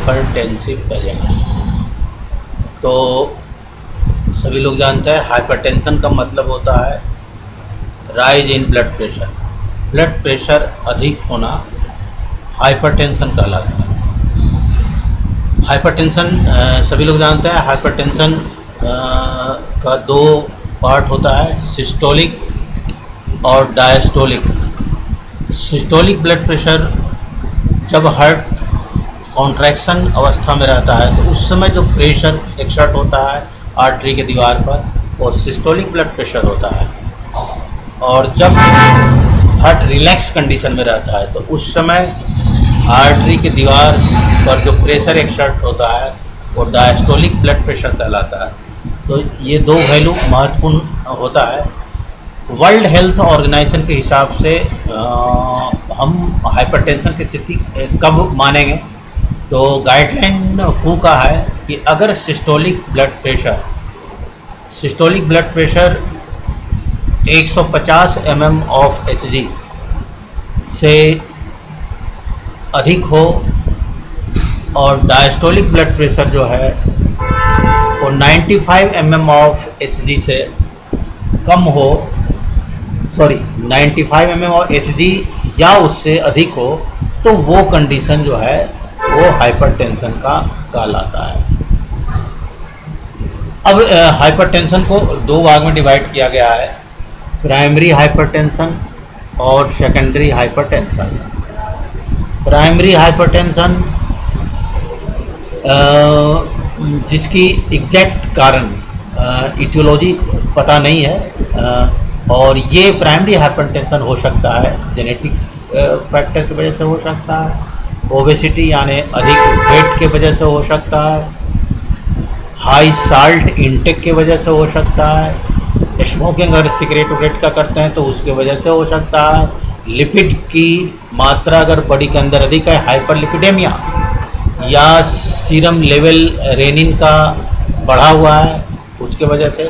Hypertensive agent. तो सभी लोग जानते हैं हाइपरटेंशन का मतलब होता है rise in blood pressure. Blood pressure अधिक होना हाइपरटेंशन कहलाता है। हाइपरटेंशन सभी लोग जानते हैं हाइपरटेंशन का दो पार्ट होता है, सिस्टोलिक और डायस्टोलिक। सिस्टोलिक ब्लड प्रेशर जब हार्ट कॉन्ट्रैक्शन अवस्था में रहता है तो उस समय जो प्रेशर एक्सर्ट होता है आर्टरी के दीवार पर वो सिस्टोलिक ब्लड प्रेशर होता है। और जब हार्ट रिलैक्स कंडीशन में रहता है तो उस समय आर्टरी के दीवार पर जो प्रेशर एक्सर्ट होता है वो डायस्टोलिक ब्लड प्रेशर कहलाता है। तो ये दो वैल्यू महत्वपूर्ण होता है। वर्ल्ड हेल्थ ऑर्गेनाइजेशन के हिसाब से हम हाइपरटेंशन की स्थिति कब मानेंगे, तो गाइडलाइन हु का है कि अगर systolic blood pressure 150 mm of Hg से अधिक हो और डायस्टोलिक ब्लड प्रेशर जो है वो 95 mm ऑफ Hg से कम हो, 95 mm ऑफ Hg या उससे अधिक हो, तो वो कंडीशन जो है वो हाइपरटेंशन का कहलाता है। अब हाइपरटेंशन को दो भाग में डिवाइड किया गया है, प्राइमरी हाइपरटेंशन और सेकेंडरी हाइपरटेंशन। प्राइमरी हाइपरटेंशन जिसकी एग्जैक्ट कारण इटियोलॉजी पता नहीं है, और ये प्राइमरी हाइपरटेंशन हो सकता है जेनेटिक फैक्टर की वजह से हो सकता है, ओबेसिटी यानी अधिक वेट के वजह से हो सकता है, हाई साल्ट इंटेक की वजह से हो सकता है, स्मोकिंग अगर सिगरेट वगैरह का करते हैं तो उसके वजह से हो सकता है, लिपिड की मात्रा अगर बॉडी के अंदर अधिक है, हाइपरलिपिडेमिया, या सीरम लेवल रेनिन का बढ़ा हुआ है उसके वजह से,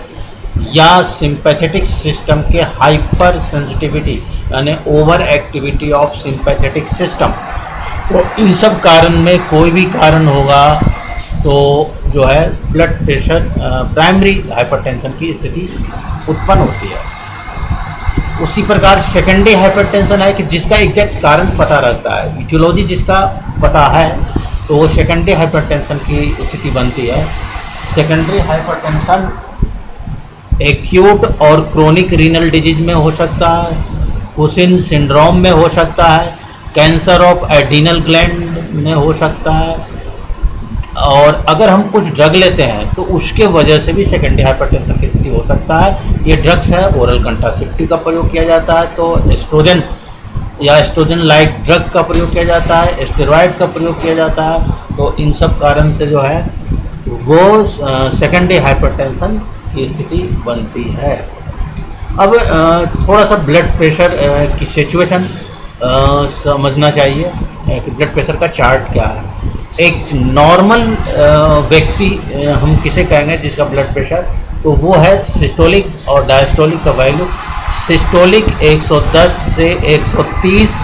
या सिंपैथेटिक सिस्टम के हाइपर सेंसिटिविटी यानी over activity of sympathetic system. तो इन सब कारण में कोई भी कारण होगा तो जो है ब्लड प्रेशर प्राइमरी हाइपरटेंशन की स्थिति उत्पन्न होती है। उसी प्रकार सेकेंडरी हाइपरटेंशन है कि जिसका एग्जैक्ट कारण पता रहता है, इटियोलॉजी जिसका पता है तो वो सेकेंडरी हाइपरटेंशन की स्थिति बनती है। सेकेंडरी हाइपरटेंशन एक्यूट और क्रोनिक रीनल डिजीज में हो सकता है, कुशिन सिंड्रोम में हो सकता है, कैंसर ऑफ एड्रीनल ग्लैंड में हो सकता है, और अगर हम कुछ ड्रग लेते हैं तो उसके वजह से भी सेकेंडरी हाइपरटेंशन की स्थिति हो सकता है। ये ड्रग्स है, ओरल कंट्रासेप्टिव का प्रयोग किया जाता है, तो एस्ट्रोजन या एस्ट्रोजन लाइक ड्रग का प्रयोग किया जाता है, स्टेरॉइड का प्रयोग किया जाता है। तो इन सब कारण से जो है वो सेकेंडरी हाइपरटेंशन की स्थिति बनती है। अब थोड़ा सा ब्लड प्रेशर की सिचुएशन समझना चाहिए कि ब्लड प्रेशर का चार्ट क्या है। एक नॉर्मल व्यक्ति हम किसे कहेंगे जिसका ब्लड प्रेशर, तो वो है सिस्टोलिक और डायस्टोलिक का वैल्यू। सिस्टोलिक 110 से 130,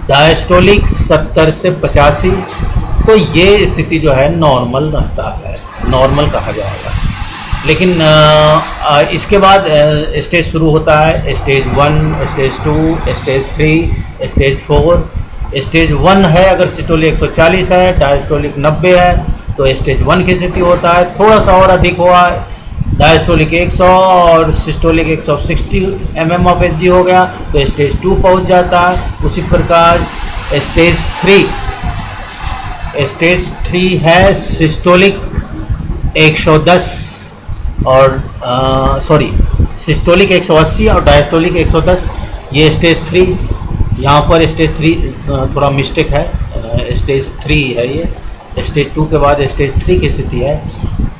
डायस्टोलिक 70 से 85। तो ये स्थिति जो है नॉर्मल रहता है, नॉर्मल कहा जाएगा। लेकिन इसके बाद स्टेज शुरू होता है, stage 1, stage 2, stage 3, stage 4। Stage 1 है अगर सिस्टोलिक 140 है, डायस्टोलिक 90 है, तो स्टेज 1 की स्थिति होता है। थोड़ा सा और अधिक हुआ है, डायस्टोलिक 100 और सिस्टोलिक 160 mm ऑफ Hg हो गया तो स्टेज 2 पहुंच जाता है। उसी प्रकार स्टेज 3 है सिस्टोलिक 110 और सिस्टोलिक 180 और डायस्टोलिक 110, ये स्टेज 3। यहाँ पर स्टेज 3 थोड़ा मिस्टेक है, स्टेज 3 है ये। स्टेज 2 के बाद स्टेज 3 की स्थिति है,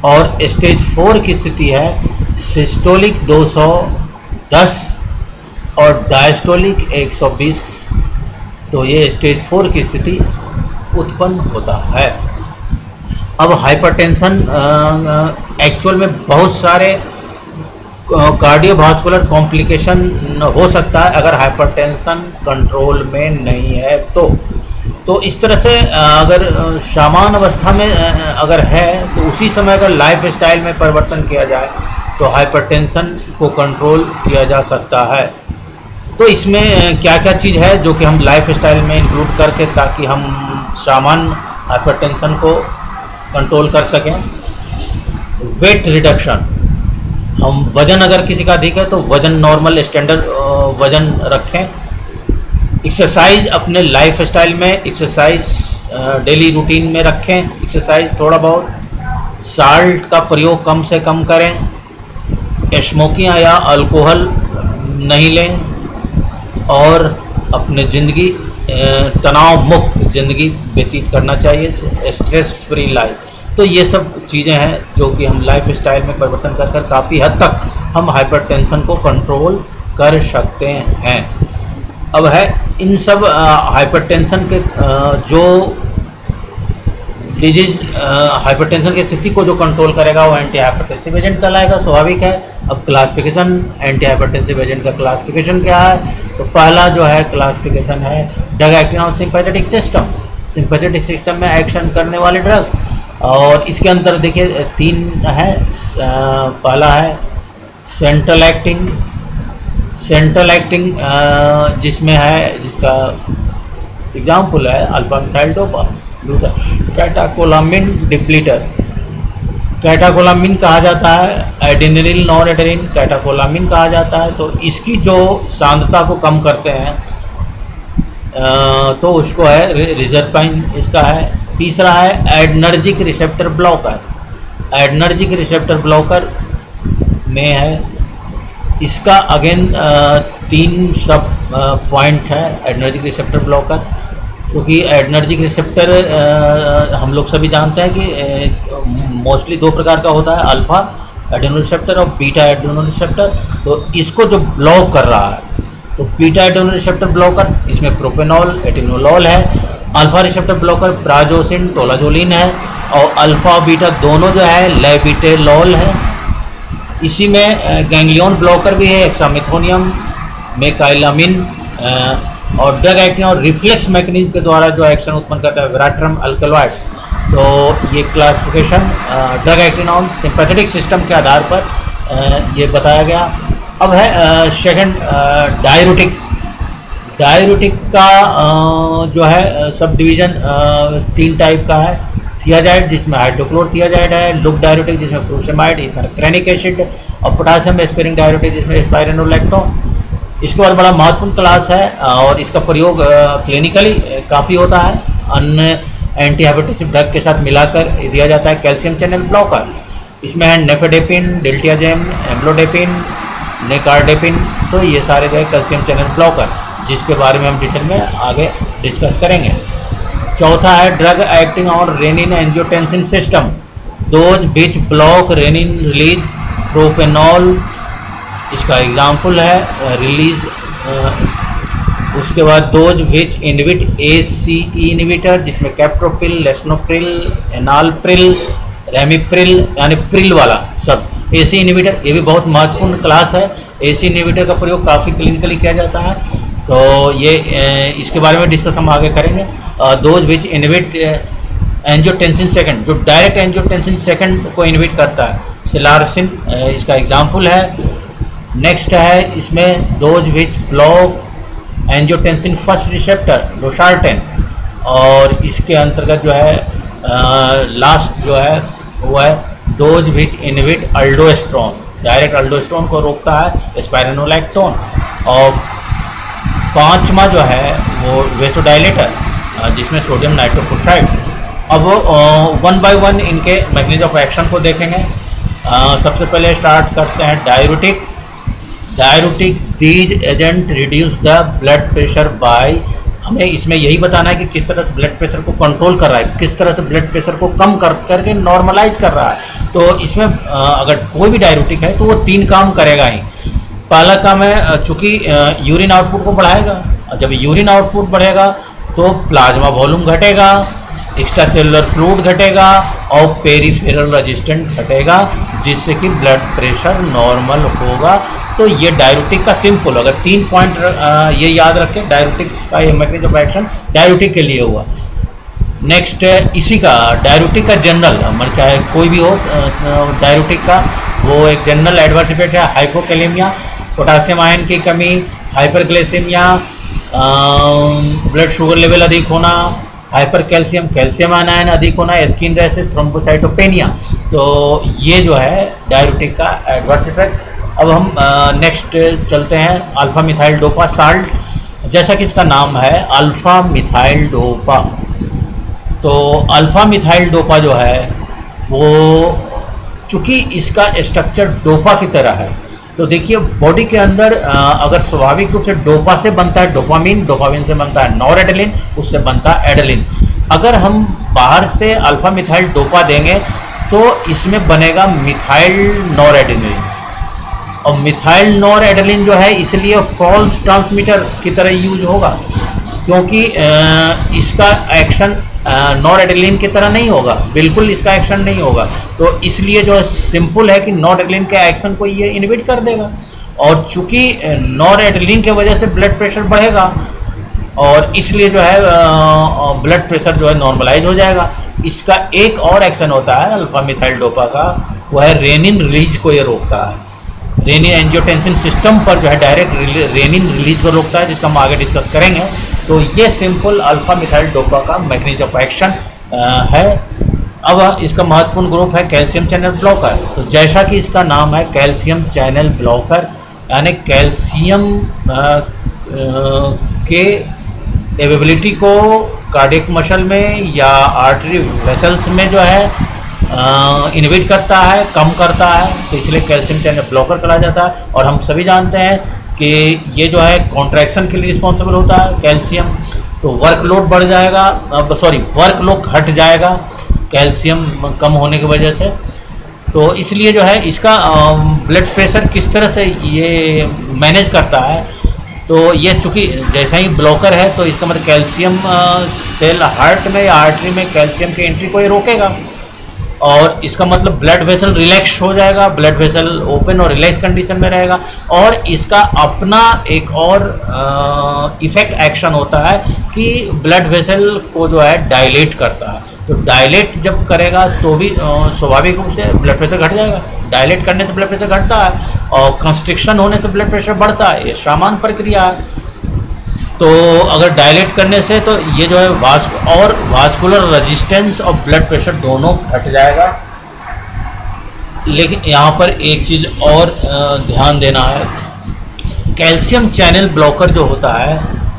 और स्टेज 4 की स्थिति है सिस्टोलिक 210 और डायस्टोलिक 120। तो ये स्टेज 4 की स्थिति उत्पन्न होता है। अब हाइपरटेंशन एक्चुअल में बहुत सारे कार्डियोवास्कुलर कॉम्प्लिकेशन हो सकता है अगर हाइपरटेंशन कंट्रोल में नहीं है तो तो इस तरह से अगर सामान्य अवस्था में अगर है तो उसी समय अगर लाइफ स्टाइल में परिवर्तन किया जाए तो हाइपरटेंशन को कंट्रोल किया जा सकता है। तो इसमें क्या क्या चीज़ है जो कि हम लाइफ स्टाइल में इंक्लूड करके ताकि हम सामान्य हाइपरटेंशन को कंट्रोल कर सकें। वेट रिडक्शन, हम वज़न अगर किसी का अधिक है तो वज़न नॉर्मल स्टैंडर्ड वज़न रखें। एक्सरसाइज अपने लाइफ स्टाइल में एक्सरसाइज डेली रूटीन में रखें, एक्सरसाइज थोड़ा बहुत। साल्ट का प्रयोग कम से कम करें। स्मोकिंग या अल्कोहल नहीं लें और अपने ज़िंदगी तनाव मुक्त ज़िंदगी व्यतीत करना चाहिए, स्ट्रेस फ्री लाइफ। तो ये सब चीज़ें हैं जो कि हम लाइफ स्टाइल में परिवर्तन कर कर काफ़ी हद तक हम हाइपरटेंशन को कंट्रोल कर सकते हैं। अब है इन सब हाइपरटेंशन के जो डिजीज हाइपरटेंशन की स्थिति को जो कंट्रोल करेगा वो एंटी हाइपरटेंसिव एजेंट कहलाएगा, स्वाभाविक है। अब क्लासिफिकेशन एंटी हाइपरटेंसिव एजेंट का क्लासिफिकेशन क्या है? तो पहला जो है क्लासिफिकेशन है drug acting on sympathetic system, sympathetic system में एक्शन करने वाले ड्रग। और इसके अंदर देखिए 3 है। पहला है सेंट्रल एक्टिंग, सेंट्रल एक्टिंग जिसमें है, जिसका एग्जाम्पल है alpha methyldopa, catecholamine depleter, catecholamine कहा जाता है, एडेनिलिन नॉन एडेनिन कैटाकोलामिन कहा जाता है। तो इसकी जो सांद्रता को कम करते हैं तो उसको है रिजर्पाइन इसका है। तीसरा है एडनर्जिक रिसेप्टर ब्लॉकर, एडनर्जिक रिसेप्टर ब्लॉकर में है, इसका अगेन 3 सब पॉइंट है एडनर्जिक रिसेप्टर ब्लॉकर। क्योंकि एडनर्जिक रिसेप्टर हम लोग सभी जानते हैं कि मोस्टली 2 प्रकार का होता है, अल्फा एड्रेनल रिसेप्टर और बीटा एड्रेनल रिसेप्टर। तो इसको जो ब्लॉक कर रहा है तो बीटा एड्रेनल रिसेप्टर ब्लॉकर, इसमें प्रोपेनॉल एटिनोलॉल है। अल्फा रिसेप्टर ब्लॉकर प्राजोसिन टोलाजोलिन है और अल्फा और बीटा दोनों जो है लेबिटेलॉल है। इसी में गैंग्लियन ब्लॉकर भी है, एक्सामिथोनियम, मेकाइलामिन। और ड्रग एक्टिंग और रिफ्लेक्स मैकेनिज्म के द्वारा जो एक्शन उत्पन्न करता है वेराट्रम अल्कलॉइड्स। तो ये classification drug acting on sympathetic system के आधार पर ये बताया गया। अब है सेकंड डाययूरेटिक, डाययूरेटिक का जो है सब डिवीज़न 3 टाइप का है। थियाजाइड जिसमें हाइड्रोक्लोर थियाजाइड है, लुक डाययूरेटिक जिसमें फ्रूसेमाइड इथरक्रेनिक एसिड और पोटासियम एस्पिरिन डाययूरेटिक जिसमें स्पाइरेनोलैक्टोन। इसके बाद बड़ा महत्वपूर्ण क्लास है और इसका प्रयोग क्लिनिकली काफ़ी होता है, अन्य एंटी हाइपरटेंसिव ड्रग के साथ मिलाकर दिया जाता है। कैल्शियम चैनल ब्लॉकर, इसमें है नेफेडेपिन, डिल्टियाजेम, एम्लोडेपिन, नेकार्डेपिन। तो ये सारे जो है कैल्शियम चैनल ब्लॉकर, जिसके बारे में हम डिटेल में आगे डिस्कस करेंगे। चौथा है drug acting on renin angiotensin system, those which block rennin release, propanol इसका एग्जाम्पल है रिलीज। उसके बाद those which inhibit ACE inhibitor जिसमें कैप्टोप्रिल, लेस्नोप्रिल, एनालप्रिल, रेमिप्रिल यानी प्रिल वाला सब। ACE इनहिबिटर ये भी बहुत महत्वपूर्ण क्लास है। ACE इनहिबिटर का प्रयोग काफ़ी क्लिनिकली किया जाता है, तो ये इसके बारे में डिस्कस हम आगे करेंगे। Those which inhibit angiotensin second, जो डायरेक्ट एंजियोटेंसिन सेकंड को इनहिबिट करता है, सिलारसिन इसका एग्जाम्पल है। नेक्स्ट है इसमें those which block angiotensin first receptor, losartan. और इसके अंतर्गत जो है लास्ट जो है वो है दोज विच इनहिबिट अल्डोस्टेरोन, डायरेक्ट अल्डोस्टेरोन को रोकता है स्पाइरेनोलैक्टोन। और 5वां जो है वो वेसोडाइलेटर जिसमें सोडियम नाइट्रोफोस्फाइड। अब 1 बाय 1 इनके मैकेनिज्म ऑफ एक्शन को देखेंगे। सबसे पहले स्टार्ट करते हैं diuretic. Diuretic these agent reduce the blood pressure by, हमें इसमें यही बताना है कि किस तरह से ब्लड प्रेशर को कंट्रोल कर रहा है, किस तरह से ब्लड प्रेशर को कम करके नॉर्मलाइज कर रहा है। तो इसमें अगर कोई भी डाययूरेटिक है तो वो 3 काम करेगा ही। पहला काम है चूँकि यूरिन आउटपुट को बढ़ाएगा, और जब यूरिन आउटपुट बढ़ेगा तो प्लाज्मा वॉल्यूम घटेगा, एक्स्ट्रा सेलुलर फ्लूइड घटेगा और पेरिफेरल रेजिस्टेंस घटेगा, जिससे कि ब्लड प्रेशर नॉर्मल होगा। तो ये डाययूरेटिक का सिंपल, अगर 3 पॉइंट ये याद रखें, डाययूरेटिक का ये मैकेनिज्म ऑफ एक्शन डाययूरेटिक के लिए हुआ। नेक्स्ट इसी का डाययूरेटिक का जनरल, मतलब चाहे कोई भी हो डाययूरेटिक का, वो एक जनरल एडवर्स इफेक्ट है हाइपोकैलेमिया, पोटासियम आयन की कमी, हाइपरग्लाइसेमिया, ब्लड शुगर लेवल अधिक होना, हाइपर कैल्शियम, कैल्शियम आयन अधिक होना, स्किन रैशेस, थ्रोम्बोसाइटोपेनिया। तो ये जो है डाययूरेटिक का एडवर्स इफेक्ट। अब हम नेक्स्ट चलते हैं अल्फा मिथाइल डोपा साल्ट। जैसा कि इसका नाम है अल्फा मिथाइल डोपा, तो अल्फा मिथाइल डोपा जो है वो चूंकि इसका स्ट्रक्चर डोपा की तरह है, तो देखिए बॉडी के अंदर अगर स्वाभाविक रूप से डोपा से बनता है डोपामिन, डोपामिन से बनता है नॉरएड्रेनालिन, उससे बनता है एड्रेनालिन। अगर हम बाहर से अल्फा मिथाइल डोपा देंगे तो इसमें बनेगा मिथाइल नॉरएड्रेनालिन, और मिथाइल नॉरएड्रेनालिन जो है इसलिए फॉल्स ट्रांसमीटर की तरह यूज होगा, क्योंकि इसका एक्शन नॉरएड्रेनालिन की तरह नहीं होगा, बिल्कुल इसका एक्शन नहीं होगा। तो इसलिए जो सिंपल है कि नॉरएड्रेनालिन के एक्शन को ये इनहिबिट कर देगा, और चूंकि नॉरएड्रेनालिन की वजह से ब्लड प्रेशर बढ़ेगा और इसलिए जो है ब्लड प्रेशर जो है नॉर्मलाइज हो जाएगा। इसका एक और एक्शन होता है अल्फा मिथाइल डोपा का, वो है रेनिन रिलीज को ये रोकता है। रेनिन एंजियोटेंसिन सिस्टम पर जो है डायरेक्ट रेनिन रिलीज को रोकता है, जिसका हम आगे डिस्कस करेंगे। तो ये सिंपल अल्फा मिथाइल डोपा का मैकेनिज्म ऑफ एक्शन है। अब इसका महत्वपूर्ण ग्रुप है कैल्शियम चैनल ब्लॉकर। तो जैसा कि इसका नाम है कैल्शियम चैनल ब्लॉकर, यानी कैल्शियम के एवेबिलिटी को कार्डियक मसल में या आर्टरी वेसल्स में जो है इनहिबिट करता है, कम करता है, तो इसलिए कैल्शियम चैनल ब्लॉकर कहा जाता है। और हम सभी जानते हैं कि ये जो है कॉन्ट्रैक्शन के लिए रिस्पॉन्सिबल होता है कैल्शियम, तो वर्कलोड बढ़ जाएगा, वर्कलोड घट जाएगा कैल्शियम कम होने की वजह से। तो इसलिए जो है इसका ब्लड प्रेशर किस तरह से ये मैनेज करता है, तो ये चूंकि जैसा ही ब्लॉकर है तो इसका मतलब कैल्शियम सेल हार्ट में या आर्टरी में कैल्शियम की एंट्री को ये रोकेगा, और इसका मतलब ब्लड वेसल रिलैक्स हो जाएगा, ब्लड वेसल ओपन और रिलैक्स कंडीशन में रहेगा। और इसका अपना एक और इफेक्ट एक्शन होता है कि ब्लड वेसल को जो है डायलेट करता है। तो डायलेट जब करेगा तो भी स्वाभाविक रूप से ब्लड प्रेशर घट जाएगा, डायलेट करने से ब्लड प्रेशर घटता है, और कंस्ट्रिक्शन होने से ब्लड प्रेशर बढ़ता है, ये सामान्य प्रक्रिया है। तो अगर डायलेट करने से तो ये जो है वास्कुलर रेजिस्टेंस और ब्लड प्रेशर दोनों घट जाएगा। लेकिन यहाँ पर एक चीज़ और ध्यान देना है, कैल्शियम चैनल ब्लॉकर जो होता है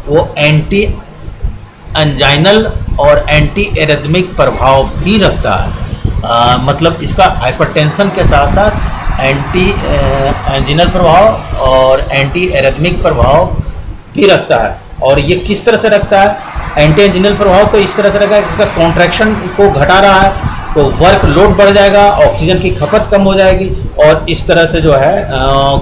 वो एंटी एंजाइनल और एंटी एरिथमिक प्रभाव भी रखता है। मतलब इसका हाइपरटेंशन के साथ साथ एंटी एंजिनल प्रभाव और एंटी एरिथमिक प्रभाव भी रखता है। और ये किस तरह से रखता है? एंटी एंजिनल प्रभाव तो इस तरह से रखा है, जिसका कॉन्ट्रैक्शन को घटा रहा है तो वर्क लोड बढ़ जाएगा, ऑक्सीजन की खपत कम हो जाएगी, और इस तरह से जो है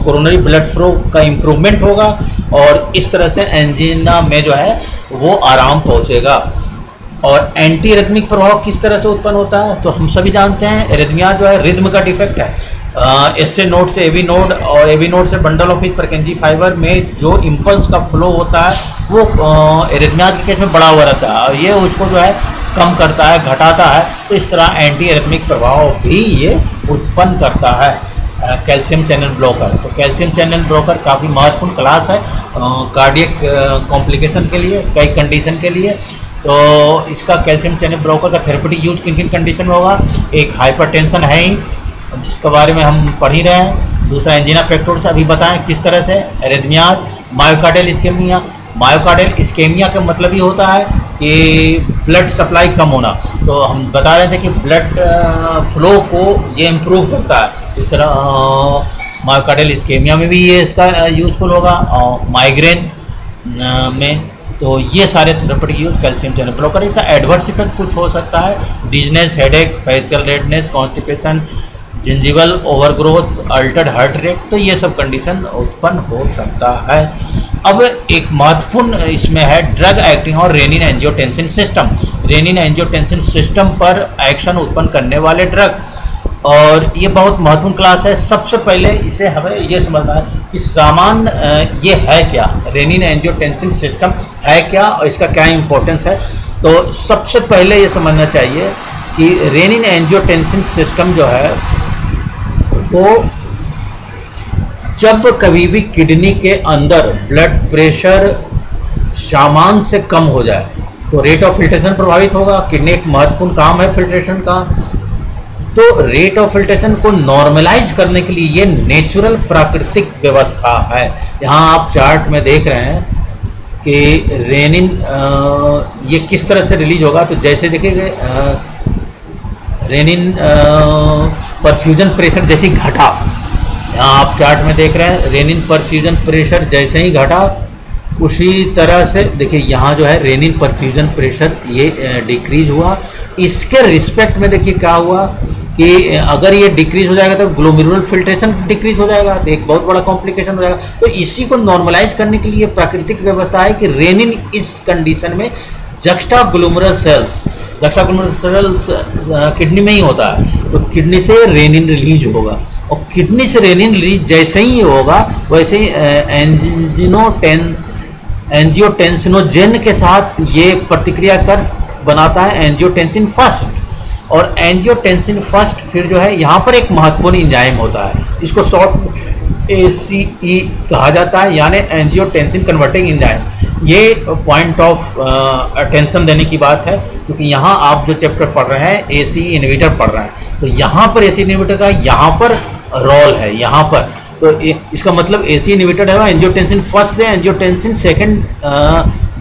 कोरोनरी ब्लड फ्लो का इम्प्रूवमेंट होगा, और इस तरह से एंजिना में जो है वो आराम पहुंचेगा। और एंटी एरिथमिक प्रभाव किस तरह से उत्पन्न होता है? तो हम सभी जानते हैं एरिथमिया जो है रिद्म का डिफेक्ट है। एसए नोड से एवी नोड और एवी नोड से बंडल ऑफ परकेंजी फाइबर में जो इम्पल्स का फ्लो होता है वो एरिथमिया के केस में बढ़ा हुआ रहता है, और ये उसको जो है कम करता है, घटाता है। तो इस तरह एंटी एरिथमिक प्रभाव भी ये उत्पन्न करता है कैल्शियम चैनल ब्लॉकर। तो कैल्शियम चैनल ब्लॉकर काफ़ी महत्वपूर्ण क्लास है कार्डियक कॉम्प्लिकेशन के लिए, कई कंडीशन के लिए। तो इसका कैल्शियम चैनल ब्लॉकर का थेरेप्यूटिक यूज किन किन कंडीशन में होगा? एक हाइपरटेंशन है ही, जिसके बारे में हम पढ़ ही रहे हैं। दूसरा एंजिना पेक्टोरिस अभी बताएं किस तरह से, arrhythmias, myocardial ischaemia. Myocardial ischaemia का मतलब ही होता है कि ब्लड सप्लाई कम होना। तो हम बता रहे थे कि ब्लड फ्लो को ये इम्प्रूव करता है। इस तरह मायोकार्डियल इस्केमिया में भी ये इसका यूजफुल होगा, और माइग्रेन में। तो ये सारे therapeutic use calcium channel blocker. इसका एडवर्स इफेक्ट कुछ हो सकता है, dizziness, headache, facial redness, constipation, gingival overgrowth, Altered heart rate. तो ये सब कंडीशन उत्पन्न हो सकता है। अब एक महत्वपूर्ण इसमें है ड्रग एक्टिंग और renin angiotensin system. Renin angiotensin system पर एक्शन उत्पन्न करने वाले ड्रग, और ये बहुत महत्वपूर्ण क्लास है। सबसे पहले इसे हमें ये समझना है कि सामान ये है क्या, रेनिन एंजियोटेंसिन सिस्टम है क्या और इसका क्या इंपॉर्टेंस है। तो सबसे पहले ये समझना चाहिए कि रेनिन एंजियोटेंसिन सिस्टम जो है वो जब कभी भी किडनी के अंदर ब्लड प्रेशर सामान्य से कम हो जाए तो रेट ऑफ फिल्ट्रेशन प्रभावित होगा। किडनी एक महत्वपूर्ण काम है फिल्ट्रेशन का। तो रेट ऑफ फिल्ट्रेशन को नॉर्मलाइज करने के लिए ये नेचुरल प्राकृतिक व्यवस्था है। यहाँ आप चार्ट में देख रहे हैं कि रेनिन ये किस तरह से रिलीज होगा। तो जैसे देखिए रेनिन परफ्यूजन प्रेशर जैसे घटा, यहाँ आप चार्ट में देख रहे हैं रेनिन परफ्यूजन प्रेशर जैसे ही घटा उसी तरह से देखिए यहाँ जो है रेनिन परफ्यूजन प्रेशर ये डिक्रीज हुआ। इसके रिस्पेक्ट में देखिए क्या हुआ कि अगर ये डिक्रीज हो जाएगा तो ग्लोमेरुलर फिल्ट्रेशन डिक्रीज हो जाएगा, तो एक बहुत बड़ा कॉम्प्लिकेशन हो जाएगा। तो इसी को नॉर्मलाइज करने के लिए प्राकृतिक व्यवस्था है कि रेनिन इस कंडीशन में जक्स्टाग्लोमेरुलर सेल्स किडनी में ही होता है, तो किडनी से रेनिन रिलीज होगा और किडनी से रेनिन रिलीज जैसे ही होगा वैसे ही एंजियोटेंसिनोजेन के साथ ये प्रतिक्रिया कर बनाता है एंजियोटेंसिन फर्स्ट। और एंजियोटेंसिन फर्स्ट फिर जो है यहाँ पर एक महत्वपूर्ण एंजाइम होता है, इसको शॉर्ट ACE कहा जाता है, यानी एंजियोटेंसिन कन्वर्टिंग एंजाइम। ये पॉइंट ऑफ अटेंशन देने की बात है क्योंकि यहाँ आप जो चैप्टर पढ़ रहे हैं ACE इनहिबिटर पढ़ रहे हैं, तो यहाँ पर ACE इनहिबिटर का यहाँ पर रोल है। यहाँ पर तो इसका मतलब ACE इनहिबिटर है एंजियोटेंसिन फर्स्ट से एंजियोटेंसिन सेकंड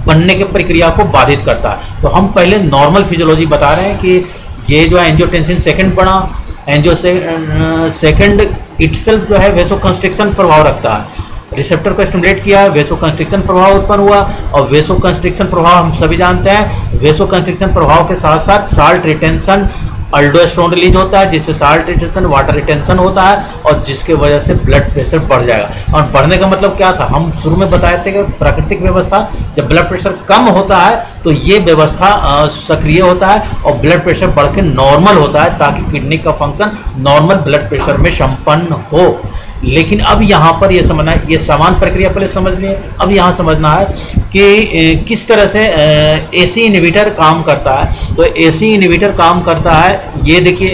बनने की प्रक्रिया को बाधित करता है। तो हम पहले नॉर्मल फिजियोलॉजी बता रहे हैं कि ये जो है एंजियोटेंसिन सेकंड बना, एंजियो सेकंड इटसेल्फ जो है वेसोकंस्ट्रिक्शन प्रभाव रखता है, रिसेप्टर को स्टिमुलेट किया, वेसोकंस्ट्रिक्शन प्रभाव उत्पन्न हुआ। और वेसोकंस्ट्रिक्शन प्रभाव हम सभी जानते हैं, वेसोकंस्ट्रिक्शन प्रभाव के साथ साथ साल्ट रिटेंशन अल्डोस्टेरोन रिलीज होता है, जिससे साल्ट रिटेंशन वाटर रिटेंशन होता है और जिसके वजह से ब्लड प्रेशर बढ़ जाएगा। और बढ़ने का मतलब क्या था, हम शुरू में बताए थे कि प्राकृतिक व्यवस्था, जब ब्लड प्रेशर कम होता है तो ये व्यवस्था सक्रिय होता है और ब्लड प्रेशर बढ़ के नॉर्मल होता है ताकि किडनी का फंक्शन नॉर्मल ब्लड प्रेशर में संपन्न हो। लेकिन अब यहाँ पर ये समझना है, ये समान प्रक्रिया पहले समझनी है, अब यहाँ समझना है कि किस तरह से ACE इनहिबिटर काम करता है। तो ACE इनहिबिटर काम करता है, ये देखिए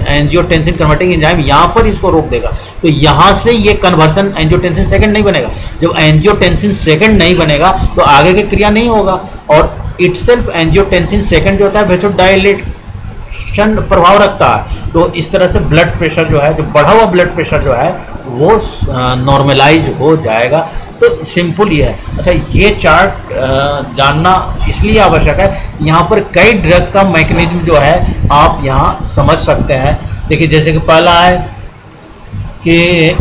एंजियोटेंसिन कन्वर्टिंग एंजाइम यहाँ पर इसको रोक देगा। तो यहाँ से ये कन्वर्सन एंजियोटेंसिन सेकंड नहीं बनेगा। जब एंजियोटेंसिन सेकंड नहीं बनेगा तो आगे की क्रिया नहीं होगा और इटसेल्फ एंजियोटेंसिन सेकंड जो होता है वेसोडाइलेशन प्रभाव रखता है। तो इस तरह से ब्लड प्रेशर जो है, जो बढ़ा हुआ ब्लड प्रेशर जो है वो नॉर्मलाइज हो जाएगा। तो सिंपल ये है। अच्छा, ये चार्ट जानना इसलिए आवश्यक है, यहाँ पर कई ड्रग का मैकेनिज्म जो है आप यहाँ समझ सकते हैं। देखिए जैसे कि पहला है कि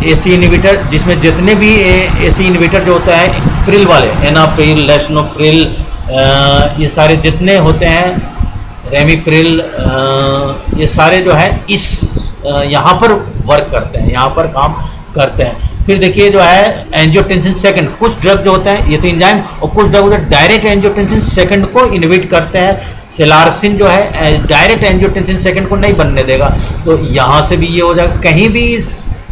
ACE इनहिबिटर, जिसमें जितने भी ACE इनहिबिटर जो होता है प्रिल वाले, एनाप्रिल, लेस्नोप्रिल, ये सारे जितने होते हैं, रेमिप्रिल, ये सारे जो है इस यहाँ पर वर्क करते हैं, यहाँ पर काम करते हैं। फिर देखिए जो है एंजियोटेंसिन सेकंड, कुछ ड्रग जो होते हैं ये तो एंजाइम, और कुछ ड्रग होते हैं डायरेक्ट एंजियोटेंसिन सेकंड को इनहिबिट करते हैं। सेलारसिन जो है डायरेक्ट एंजियोटेंसिन सेकंड को नहीं बनने देगा। तो यहाँ से भी ये हो जाएगा, कहीं भी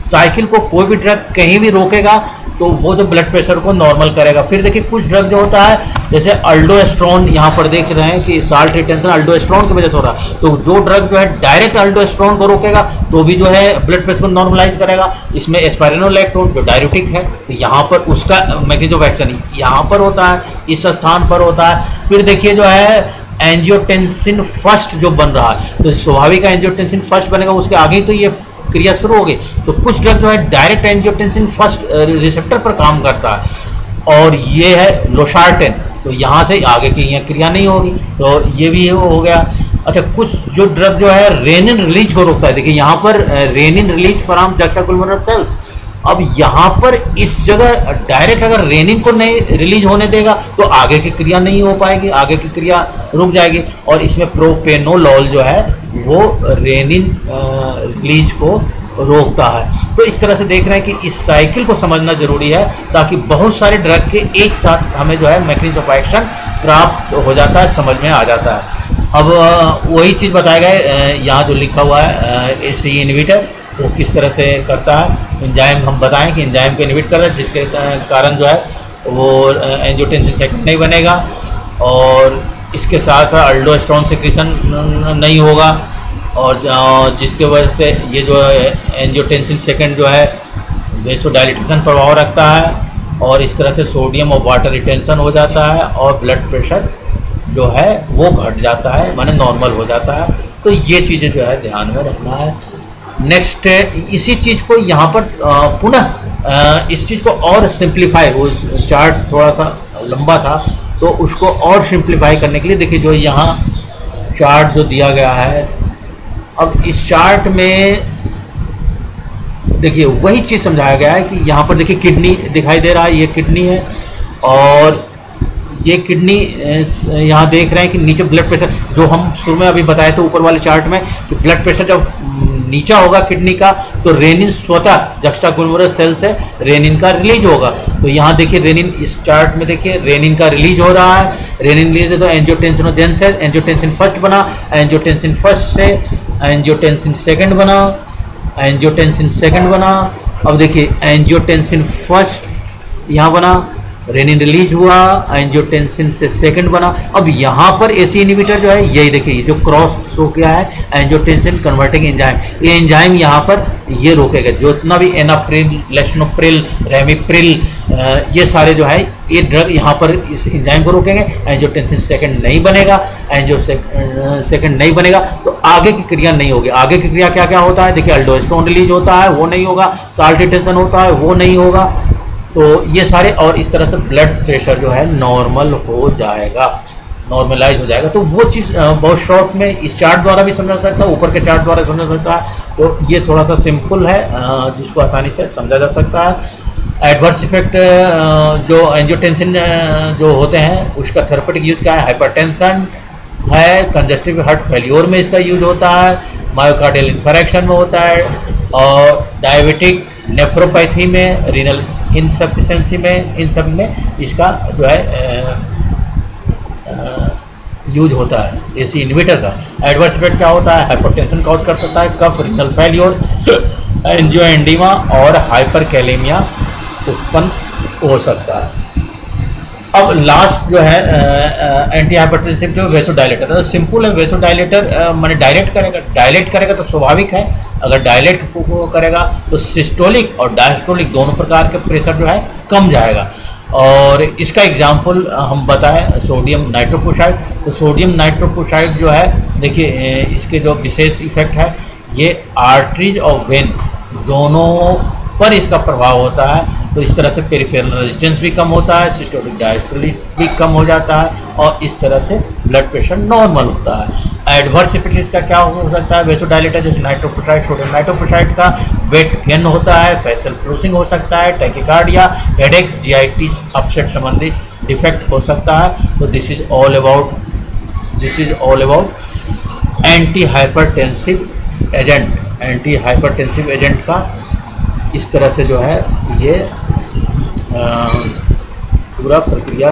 साइकिल को कोई भी ड्रग कहीं भी रोकेगा तो वो जो ब्लड प्रेशर को नॉर्मल करेगा। फिर देखिए कुछ ड्रग जो होता है जैसे अल्डोस्टेरोन, यहाँ पर देख रहे हैं कि साल्ट रिटेंशन अल्डोस्टेरोन की वजह से हो रहा है। तो जो ड्रग जो है डायरेक्ट अल्डोस्टेरोन को रोकेगा तो भी जो है ब्लड प्रेशर को नॉर्मलाइज करेगा। इसमें एस्पाइरिनोलैक्टोन जो डाययूरेटिक है, तो यहाँ पर उसका मैकेनिज्म ऑफ एक्शन यहाँ पर होता है, इस स्थान पर होता है। फिर देखिए जो है एंजियोटेंसिन फर्स्ट जो बन रहा है, तो स्वाभाविक एंजियोटेंसिन फर्स्ट बनेगा, उसके आगे तो ये क्रिया शुरू हो गई। तो कुछ ड्रग जो है डायरेक्ट एंजियोटेंसिन फर्स्ट रिसेप्टर पर काम करता है और ये है लोसार्टेन, तो यहाँ से आगे की यहाँ क्रिया नहीं होगी, तो ये भी हो गया। अच्छा, कुछ जो ड्रग जो है रेनिन रिलीज को रोकता है, देखिए यहाँ पर renin release from juxtaglomerular cells. अब यहाँ पर इस जगह डायरेक्ट अगर रेनिन को नहीं रिलीज होने देगा तो आगे की क्रिया नहीं हो पाएगी, आगे की क्रिया रुक जाएगी। और इसमें प्रोपेनोलॉल जो है वो रेनिन रिलीज को रोकता है। तो इस तरह से देख रहे हैं कि इस साइकिल को समझना जरूरी है ताकि बहुत सारे ड्रग के एक साथ हमें जो है मैकेनिज्म ऑफ एक्शन प्राप्त हो जाता है, समझ में आ जाता है। अब वही चीज़ बताया गया यहाँ जो लिखा हुआ है एसी इनहिबिटर वो किस तरह से करता है। एंजाइम हम बताएं कि एंजाइम को इनहिबिट कर रहा है, जिसके कारण जो है वो एंजियोटेंसिन सेकेंड नहीं बनेगा और इसके साथ अल्डोस्टेरोन सिक्रीशन नहीं होगा और जिसके वजह से ये जो एंजियोटेंसिन सेकेंड जो है वेसोडाइलेटेशन प्रभाव रखता है और इस तरह से सोडियम और वाटर रिटेंशन हो जाता है और ब्लड प्रेशर जो है वो घट जाता है, माने नॉर्मल हो जाता है। तो ये चीज़ें जो है ध्यान में रखना है। नेक्स्ट इसी चीज़ को यहाँ पर पुनः इस चीज़ को और सिंप्लीफाई, वो चार्ट थोड़ा सा लंबा था तो उसको और सिंप्लीफाई करने के लिए देखिए जो यहाँ चार्ट जो दिया गया है, अब इस चार्ट में देखिए वही चीज़ समझाया गया है कि यहाँ पर देखिए किडनी दिखाई दे रहा है, ये किडनी है और ये किडनी यहाँ देख रहे हैं कि नीचे ब्लड प्रेशर जो हम शुरू में अभी बताए थे ऊपर वाले चार्ट में कि ब्लड प्रेशर जब नीचा होगा किडनी का तो रेनिन स्वतः जक्स्टाग्लूमेरुलर सेल से रेनिन का रिलीज होगा। तो यहाँ देखिए रेनिन, इस चार्ट में देखिए रेनिन का रिलीज हो रहा है, रेनिन रिलीज है तो एंजियोटेंसिनोजेन से एंजियोटेंसिन फर्स्ट बना, एंजियोटेंसिन फर्स्ट से एंजियोटेंसिन सेकंड बना, एंजियोटेंसिन सेकंड बना। अब देखिए एंजियोटेंसिन फर्स्ट यहाँ बना, रेनिन रिलीज हुआ, एंजियोटेंसिन से सेकंड बना। अब यहाँ पर एसी इनहिबिटर जो है यही देखिए जो क्रॉस शो किया है एंजियोटेंसिन कन्वर्टिंग एंजाइम, ये एंजाइम यहाँ पर ये रोकेगा, जितना भी एनाप्रिल, लेस्नोप्रिल, रेमिप्रिल ये सारे जो है ये ड्रग यहाँ पर इस एंजाइम को रोकेंगे, एंजियोटेंसिन सेकंड नहीं बनेगा, सेकंड नहीं बनेगा तो आगे की क्रिया नहीं होगी। आगे की क्रिया क्या क्या होता है देखिए, अल्डोस्टेरोन रिलीज होता है वो नहीं होगा, साल्ट रिटेंशन होता है वो नहीं होगा, तो ये सारे और इस तरह से ब्लड प्रेशर जो है नॉर्मल हो जाएगा, नॉर्मलाइज हो जाएगा। तो वो चीज़ बहुत शॉर्ट में इस चार्ट द्वारा भी समझा सकता है, ऊपर के चार्ट द्वारा समझा सकता है। तो ये थोड़ा सा सिंपल है जिसको आसानी से समझा जा सकता है। एडवर्स इफेक्ट जो एंजियोटेंसिन जो होते हैं उसका थेरेपेटिक यूज क्या है, हाइपरटेंशन है, कंजेस्टिव हार्ट फेल्योर में इसका यूज होता है, मायोकार्डियल इंफारेक्शन में होता है और डायबिटिक नेफ्रोपैथी में, रीनल इनसफिशिएंसी में, इन सब में इसका जो है यूज होता है एसी इनहिबिटर का। एडवर्स इफेक्ट क्या होता है, हाइपरटेंशन कॉज कर सकता है, कफ, रीनल फेल्योर, एंजियोएंडिमा और हाइपरकैलेमिया उत्पन्न हो सकता है। अब लास्ट जो है एंटी हाइपरटेंसिव जो वेसोडाइलेटर है, सिंपल है, वेसोडाइलेटर माने डायलेट करेगा तो स्वाभाविक है, अगर डायलेट को करेगा तो सिस्टोलिक और डायस्टोलिक दोनों प्रकार के प्रेशर जो है कम जाएगा। और इसका एग्जाम्पल हम बताएं सोडियम नाइट्रोक्लोराइड, तो सोडियम नाइट्रोक्लोराइड जो है देखिए इसके जो विशेष इफेक्ट है ये आर्टरीज और वेन दोनों पर इसका प्रभाव होता है। तो इस तरह से पेरिफेरल रेजिस्टेंस भी कम होता है, सिस्टोलिक डायस्टोलिक भी कम हो जाता है और इस तरह से ब्लड प्रेशर नॉर्मल होता है। एडवर्स इफेक्ट इसका क्या हो सकता है, वेसोडाइलेटर जैसे नाइट्रोक्लोराइड, सोडियम नाइट्रोक्लोराइड का वेट गेन होता है, फेशियल फ्लूसिंग हो सकता है, टैकीकार्डिया, हेडेक, जीआईटी अपसेट संबंधी डिफेक्ट हो सकता है। तो this is all about anti hypertensive agent का इस तरह से जो है ये पूरा प्रक्रिया